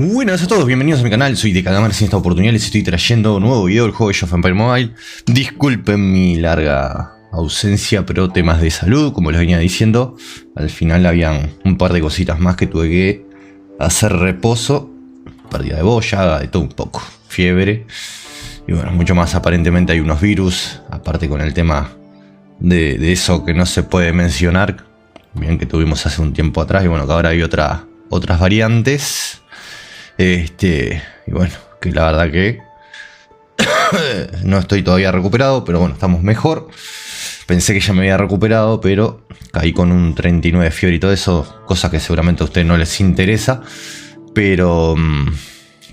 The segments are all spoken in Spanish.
Buenas a todos, bienvenidos a mi canal, soy Decadamer. En esta oportunidad les estoy trayendo un nuevo video del juego Age of Empires Mobile. Disculpen mi larga ausencia, pero temas de salud, como les venía diciendo. Al final habían un par de cositas más que tuve que hacer reposo. Pérdida de boya, de todo un poco, fiebre. Y bueno, mucho más. Aparentemente hay unos virus, aparte con el tema de eso que no se puede mencionar. Bien, que tuvimos hace un tiempo atrás y bueno, que ahora hay otras variantes. Y bueno, que la verdad que no estoy todavía recuperado, pero bueno, estamos mejor. Pensé que ya me había recuperado, pero caí con un 39 de fiebre y todo eso, cosa que seguramente a ustedes no les interesa. Pero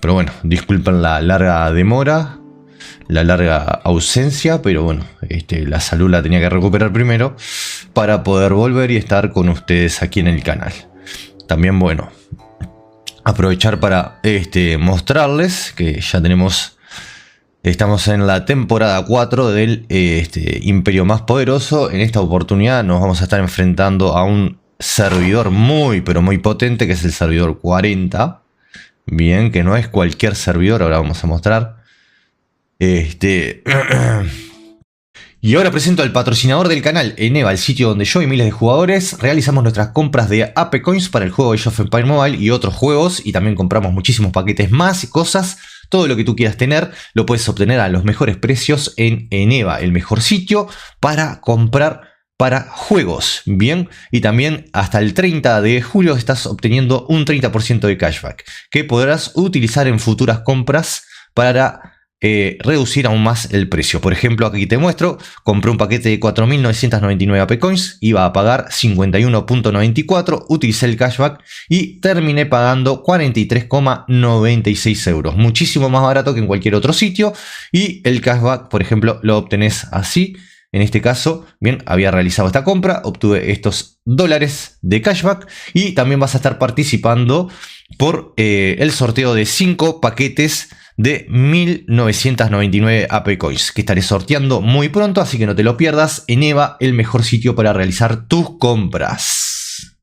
bueno, disculpen la larga demora, la larga ausencia, pero bueno, la salud la tenía que recuperar primero para poder volver y estar con ustedes aquí en el canal. También, bueno, aprovechar para mostrarles que ya estamos en la temporada 4 del Imperio Más Poderoso. En esta oportunidad nos vamos a estar enfrentando a un servidor muy pero muy potente, que es el servidor 40. Bien, que no es cualquier servidor, ahora vamos a mostrar. Y ahora presento al patrocinador del canal, Eneva, el sitio donde yo y miles de jugadores realizamos nuestras compras de AP Coins para el juego Age of Empires Mobile y otros juegos, y también compramos muchísimos paquetes más y cosas. Todo lo que tú quieras tener lo puedes obtener a los mejores precios en Eneva, el mejor sitio para comprar para juegos. Bien, y también hasta el 30 de julio estás obteniendo un 30% de cashback que podrás utilizar en futuras compras para reducir aún más el precio. Por ejemplo, aquí te muestro, compré un paquete de 4.999 AP Coins, iba a pagar 51.94, utilicé el cashback y terminé pagando 43,96 euros. Muchísimo más barato que en cualquier otro sitio, y el cashback, por ejemplo, lo obtenés así. En este caso, bien, había realizado esta compra, obtuve estos dólares de cashback y también vas a estar participando por el sorteo de 5 paquetes de 1.999 AP Coins que estaré sorteando muy pronto, así que no te lo pierdas. Eneva, el mejor sitio para realizar tus compras.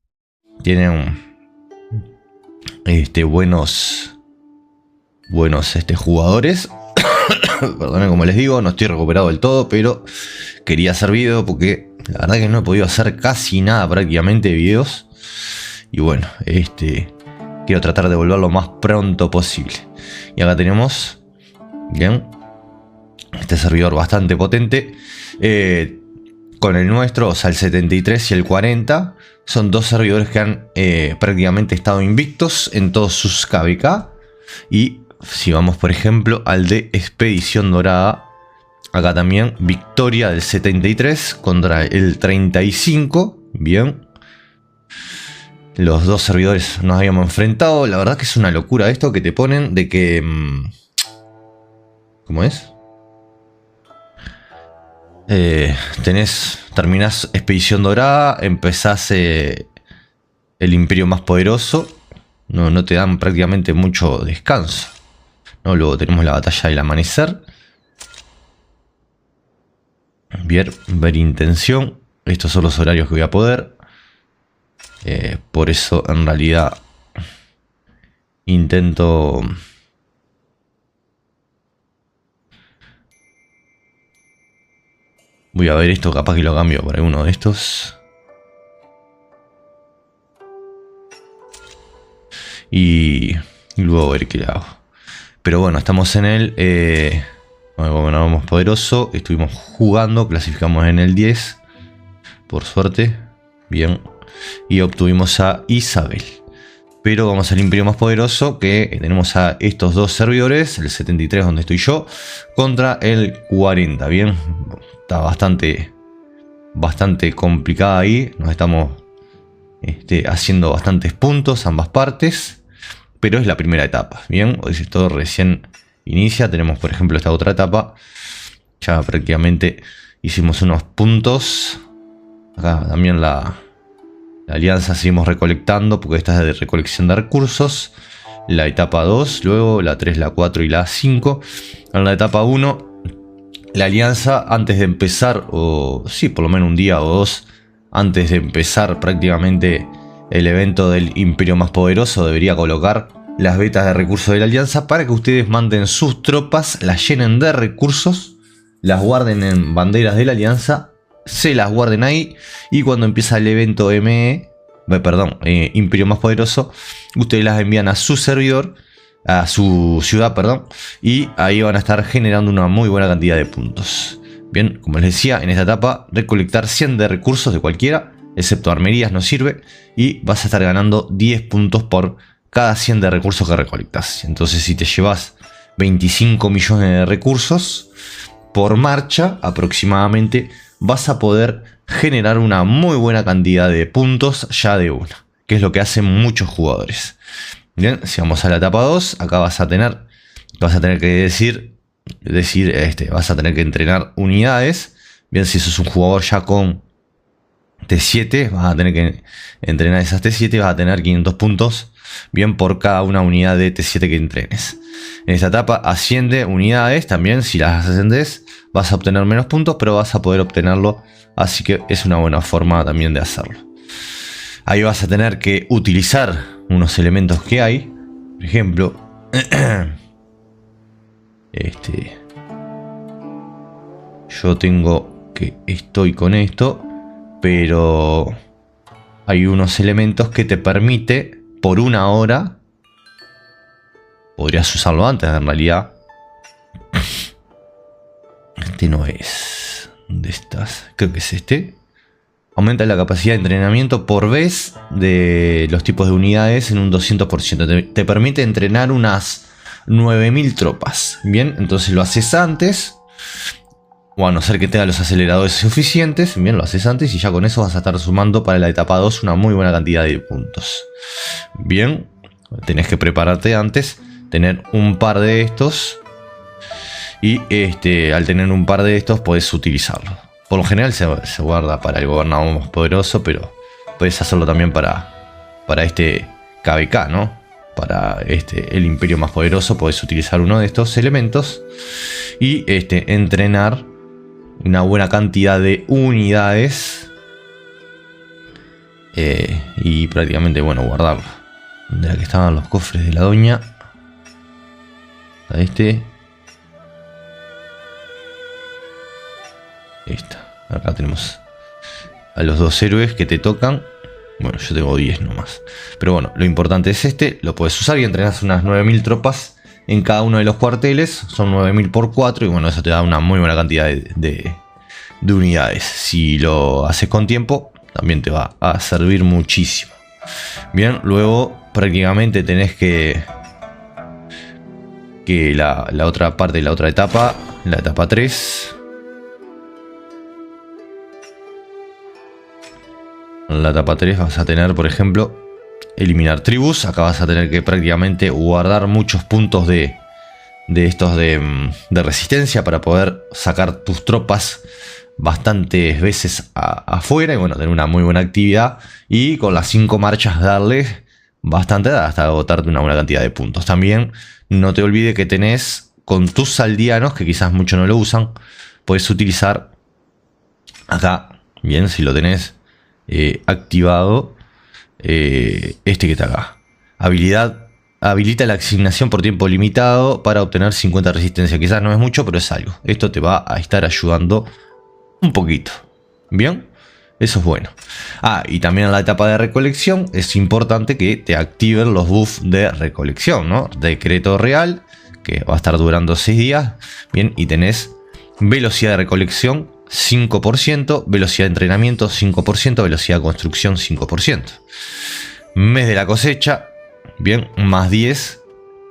Tienen buenos jugadores. Perdón, como les digo, no estoy recuperado del todo, pero quería hacer video porque la verdad que no he podido hacer casi nada prácticamente de videos. Y bueno, quiero tratar de volver lo más pronto posible. Y acá tenemos, bien, este servidor bastante potente. Con el nuestro, o sea, el 73 y el 40, son dos servidores que han prácticamente estado invictos en todos sus KVK. Y si vamos, por ejemplo, al de Expedición Dorada, acá también victoria del 73 contra el 35. Bien, los dos servidores nos habíamos enfrentado. La verdad que es una locura esto que te ponen de que... ¿Cómo es? Terminás Expedición Dorada, empezás el Imperio Más Poderoso. No te dan prácticamente mucho descanso, ¿no? Luego tenemos la batalla del amanecer. Bien, ver intención. Estos son los horarios que voy a poder. Por eso en realidad intento voy a ver esto, capaz que lo cambio por alguno de estos y luego ver qué hago. Pero bueno, estamos en el gobernador más poderoso. Estuvimos jugando, clasificamos en el 10 por suerte. Bien, y obtuvimos a Isabel. Pero vamos al Imperio Más Poderoso, que tenemos a estos dos servidores, el 73 donde estoy yo, contra el 40. Bien, está bastante complicada ahí. Nos estamos haciendo bastantes puntos ambas partes, pero es la primera etapa. Bien, esto recién inicia. Tenemos, por ejemplo, esta otra etapa. Ya prácticamente hicimos unos puntos. Acá también la alianza seguimos recolectando, porque esta es de recolección de recursos. La etapa 2, luego la 3, la 4 y la 5. En la etapa 1, la alianza, antes de empezar, o sí, por lo menos un día o dos antes de empezar prácticamente el evento del Imperio Más Poderoso, debería colocar las vetas de recursos de la alianza para que ustedes manden sus tropas, las llenen de recursos, las guarden en banderas de la alianza, se las guarden ahí y cuando empieza el evento Imperio más poderoso, ustedes las envían a su servidor, a su ciudad, perdón, y ahí van a estar generando una muy buena cantidad de puntos. Bien, como les decía, en esta etapa recolectar 100 de recursos de cualquiera, excepto armerías no sirve, y vas a estar ganando 10 puntos por cada 100 de recursos que recolectas. Entonces si te llevas 25 millones de recursos por marcha aproximadamente, vas a poder generar una muy buena cantidad de puntos ya de una, que es lo que hacen muchos jugadores. Bien, si vamos a la etapa 2, acá vas a tener que vas a tener que entrenar unidades. Bien, si sos un jugador ya con T7, vas a tener que entrenar esas T7, vas a tener 500 puntos, bien, por cada una unidad de T7 que entrenes. En esta etapa asciende unidades, también si las ascendes vas a obtener menos puntos, pero vas a poder obtenerlo, así que es una buena forma también de hacerlo. Ahí vas a tener que utilizar unos elementos que hay, por ejemplo, yo tengo que estoy con esto, pero hay unos elementos que te permite por una hora, podrías usarlo antes en realidad. Este no es, ¿dónde estás? Creo que es este. Aumenta la capacidad de entrenamiento por vez de los tipos de unidades en un 200%. Te permite entrenar unas 9000 tropas. Bien, entonces lo haces antes, o a no ser que tenga los aceleradores suficientes. Bien, lo haces antes y ya con eso vas a estar sumando para la etapa 2 una muy buena cantidad de puntos. Bien, tenés que prepararte antes, tener un par de estos. Y al tener un par de estos podés utilizarlo. Por lo general se guarda para el gobernador más poderoso, pero puedes hacerlo también para este KVK, ¿no? Para el imperio más poderoso podés utilizar uno de estos elementos y entrenar una buena cantidad de unidades y prácticamente, bueno, guardarlo. De la que estaban los cofres de la doña. Acá tenemos a los dos héroes que te tocan. Bueno, yo tengo 10 nomás. Pero bueno, lo importante es lo puedes usar y entrenas unas 9000 tropas en cada uno de los cuarteles. Son 9000 por 4 y bueno, eso te da una muy buena cantidad de unidades. Si lo haces con tiempo, también te va a servir muchísimo. Bien, luego prácticamente tenés que la otra parte, la otra etapa, la etapa 3. En la etapa 3 vas a tener, por ejemplo, eliminar tribus. Acá vas a tener que prácticamente guardar muchos puntos de resistencia para poder sacar tus tropas bastantes veces afuera y bueno, tener una muy buena actividad y con las 5 marchas darle bastante hasta agotarte una buena cantidad de puntos. También no te olvides que tenés con tus aldeanos, que quizás muchos no lo usan, puedes utilizar acá, bien, si lo tenés activado, que está acá. Habilita la asignación por tiempo limitado para obtener 50 resistencia. Quizás no es mucho, pero es algo. Esto te va a estar ayudando un poquito. Bien, eso es bueno. Y también en la etapa de recolección es importante que te activen los buffs de recolección, ¿no? Decreto real, que va a estar durando 6 días. Bien, y tenés velocidad de recolección 5%, velocidad de entrenamiento 5%, velocidad de construcción 5%. Mes de la cosecha, bien, más 10.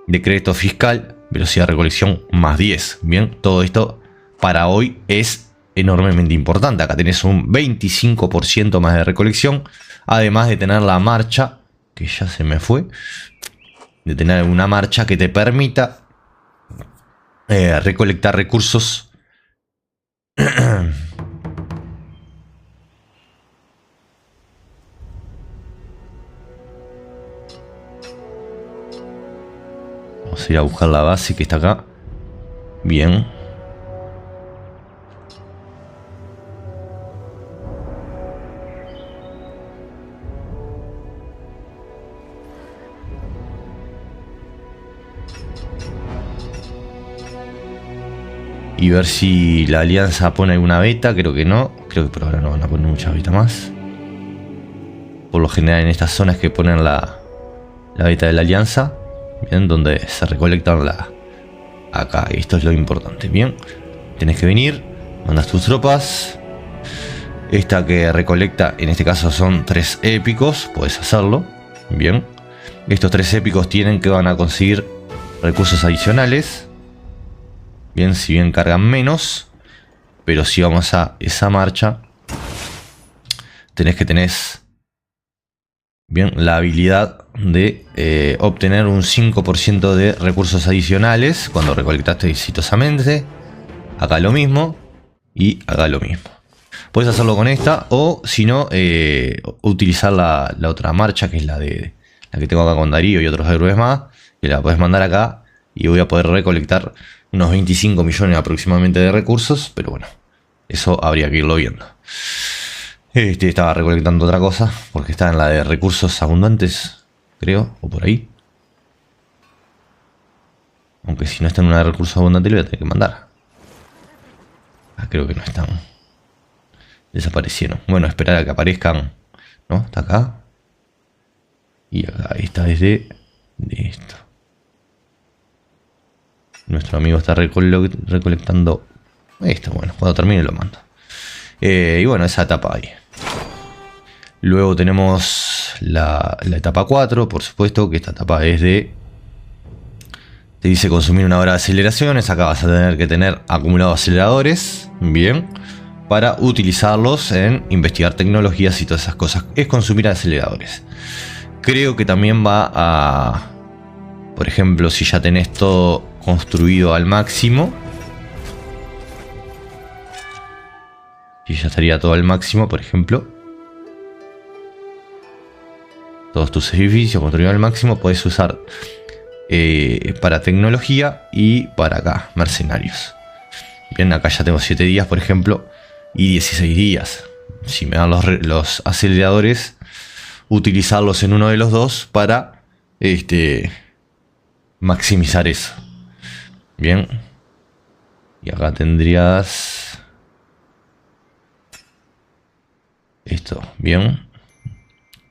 Decreto fiscal, velocidad de recolección más 10. Bien, todo esto para hoy es enormemente importante. Acá tenés un 25% más de recolección, además de tener la marcha, que ya se me fue, de tener una marcha que te permita recolectar recursos. Vamos a ir a buscar la base que está acá. Bien. Y ver si la alianza pone alguna beta. Creo que no. Creo que por ahora no van a poner muchas betas más. Por lo general en estas zonas que ponen la beta de la alianza. Bien, donde se recolectan acá. Esto es lo importante. Bien. Tienes que venir. Mandas tus tropas. Esta que recolecta, en este caso son 3 épicos. Puedes hacerlo. Bien. Estos 3 épicos tienen que van a conseguir recursos adicionales. Bien, si bien cargan menos. Pero si vamos a esa marcha, tenés que tener bien la habilidad de obtener un 5% de recursos adicionales cuando recolectaste exitosamente. Acá lo mismo. Y acá lo mismo. Puedes hacerlo con esta. O si no, utilizar la otra marcha, que es la que tengo acá con Darío y otros héroes más. Que la puedes mandar acá. Y voy a poder recolectar unos 25 millones aproximadamente de recursos. Pero bueno, eso habría que irlo viendo. Estaba recolectando otra cosa. Porque está en la de recursos abundantes, creo. O por ahí. Aunque si no está en una de recursos abundantes, le voy a tener que mandar. Creo que no están. Desaparecieron. Bueno, esperar a que aparezcan. ¿No? Está acá. Y acá. Esta es de esto. Nuestro amigo está recolectando esto. Bueno, cuando termine lo mando. Y bueno, esa etapa ahí. Luego tenemos la etapa 4. Por supuesto que esta etapa es de... Te dice consumir 1 hora de aceleraciones. Acá vas a tener que tener acumulados aceleradores. Bien. Para utilizarlos en investigar tecnologías y todas esas cosas. Es consumir aceleradores. Creo que también va a... Por ejemplo, si ya tenés todo construido al máximo. Si ya estaría todo al máximo, por ejemplo. Todos tus edificios construidos al máximo. Podés usar para tecnología y para acá, mercenarios. Bien, acá ya tengo 7 días, por ejemplo. Y 16 días. Si me dan los aceleradores, utilizarlos en uno de los dos para maximizar eso. Bien. Y acá tendrías esto. Bien.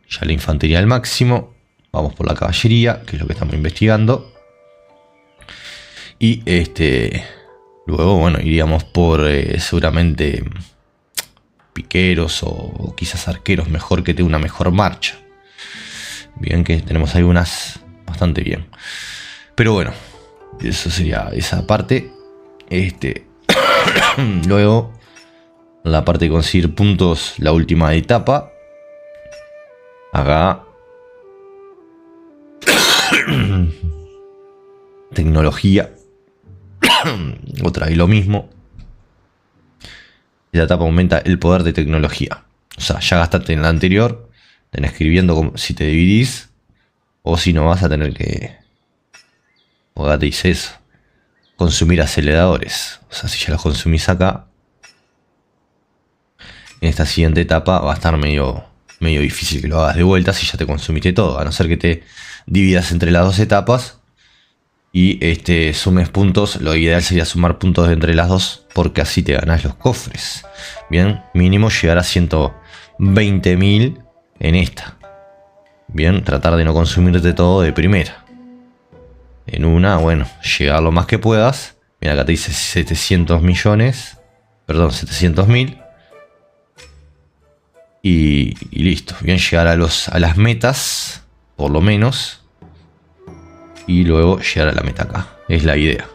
Ya la infantería al máximo. Vamos por la caballería, que es lo que estamos investigando. Y luego, bueno, iríamos por seguramente piqueros o quizás arqueros mejor, que tenga una mejor marcha. Bien, que tenemos algunas bastante bien. Pero bueno, eso sería esa parte. Luego, la parte de conseguir puntos, la última etapa. Acá. Tecnología. Otra y lo mismo. La etapa aumenta el poder de tecnología. O sea, ya gastaste en la anterior. Tenés que ir viendo si te dividís. O si no, vas a tener que... O acá te dice eso. Consumir aceleradores. O sea, si ya los consumís acá, en esta siguiente etapa va a estar medio difícil que lo hagas de vuelta si ya te consumiste todo. A no ser que te dividas entre las dos etapas y sumes puntos. Lo ideal sería sumar puntos entre las dos, porque así te ganás los cofres. Bien, mínimo llegar a 120.000 en esta. Bien, tratar de no consumirte todo de primera. En una, bueno, llegar lo más que puedas. Mira, acá te dice 700 millones. Perdón, 700.000. Y listo. Bien, llegar a las metas, por lo menos. Y luego llegar a la meta acá. Es la idea.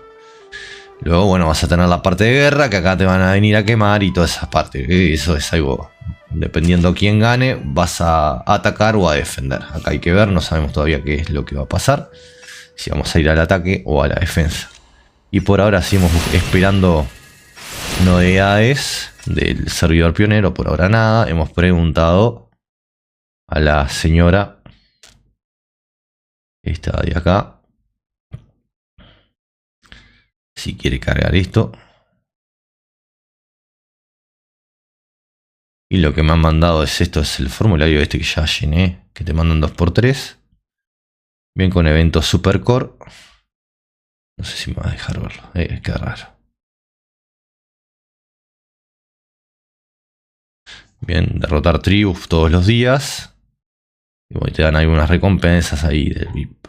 Luego, bueno, vas a tener la parte de guerra, que acá te van a venir a quemar y todas esas partes. Eso es algo... Dependiendo quién gane, vas a atacar o a defender. Acá hay que ver, no sabemos todavía qué es lo que va a pasar. Si vamos a ir al ataque o a la defensa. Y por ahora seguimos esperando novedades del servidor pionero. Por ahora nada. Hemos preguntado a la señora, esta de acá, si quiere cargar esto. Y lo que me han mandado es esto, es el formulario este que ya llené, que te mandan 2×3. Bien, con eventos Supercore. No sé si me va a dejar verlo, qué raro. Bien, derrotar tribus todos los días. Y bueno, te dan algunas recompensas ahí del VIP.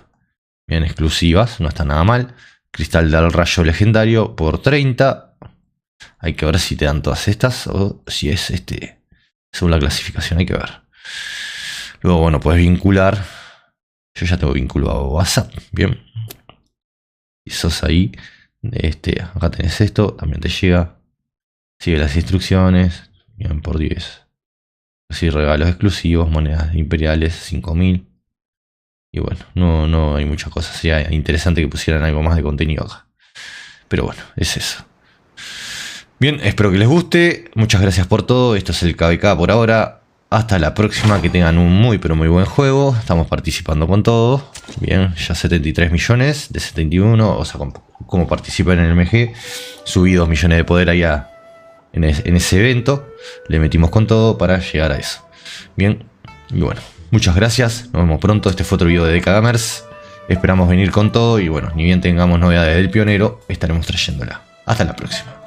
Bien, exclusivas, no está nada mal. Cristal del rayo legendario por 30. Hay que ver si te dan todas estas o si es según la clasificación, hay que ver. Luego, bueno, puedes vincular. Yo ya tengo vinculado a WhatsApp. Bien. Y sos ahí. Acá tenés esto, también te llega. Sigue las instrucciones. Bien, por 10. Así, regalos exclusivos, monedas imperiales, 5000. Y bueno, no hay muchas cosas. Sería interesante que pusieran algo más de contenido acá. Pero bueno, es eso. Bien, espero que les guste. Muchas gracias por todo. Esto es el KVK por ahora. Hasta la próxima. Que tengan un muy pero muy buen juego. Estamos participando con todo. Bien, ya 73 millones de 71. O sea, como participan en el MG. Subí 2 millones de poder ahí en ese evento. Le metimos con todo para llegar a eso. Bien, y bueno, muchas gracias. Nos vemos pronto. Este fue otro video de DK Gamers. Esperamos venir con todo. Y bueno, ni bien tengamos novedades del pionero, estaremos trayéndola. Hasta la próxima.